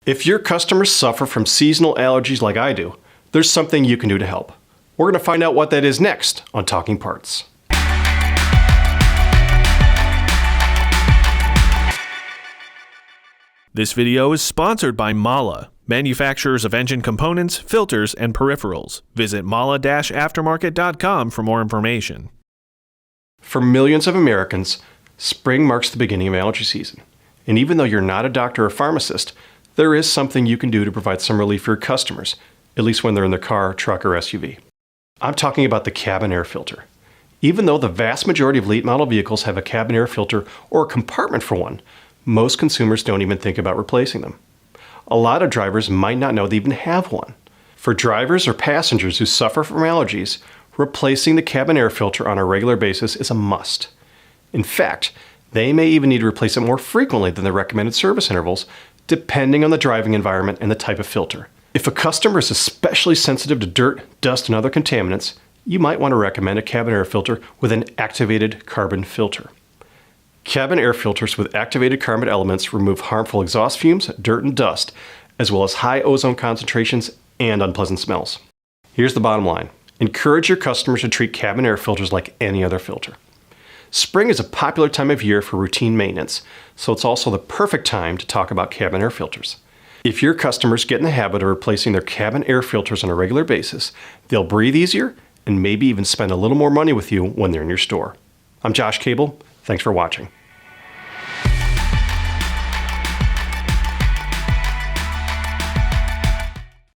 If your customers suffer from seasonal allergies like I do, there's something you can do to help. We're going to find out what that is next on Talking Parts. This video is sponsored by Mala, manufacturers of engine components, filters, and peripherals. Visit mala-aftermarket.com for more information. For millions of Americans, spring marks the beginning of allergy season. And even though you're not a doctor or pharmacist, there is something you can do to provide some relief for your customers, at least when they're in their car, truck, or SUV. I'm talking about the cabin air filter. Even though the vast majority of late model vehicles have a cabin air filter or a compartment for one, most consumers don't even think about replacing them. A lot of drivers might not know they even have one. For drivers or passengers who suffer from allergies, replacing the cabin air filter on a regular basis is a must. In fact, they may even need to replace it more frequently than the recommended service intervals, depending on the driving environment and the type of filter. If a customer is especially sensitive to dirt, dust, and other contaminants, you might want to recommend a cabin air filter with an activated carbon filter. Cabin air filters with activated carbon elements remove harmful exhaust fumes, dirt, and dust, as well as high ozone concentrations and unpleasant smells. Here's the bottom line. Encourage your customers to treat cabin air filters like any other filter. Spring is a popular time of year for routine maintenance, so it's also the perfect time to talk about cabin air filters. If your customers get in the habit of replacing their cabin air filters on a regular basis, they'll breathe easier and maybe even spend a little more money with you when they're in your store. I'm Josh Cable. Thanks for watching.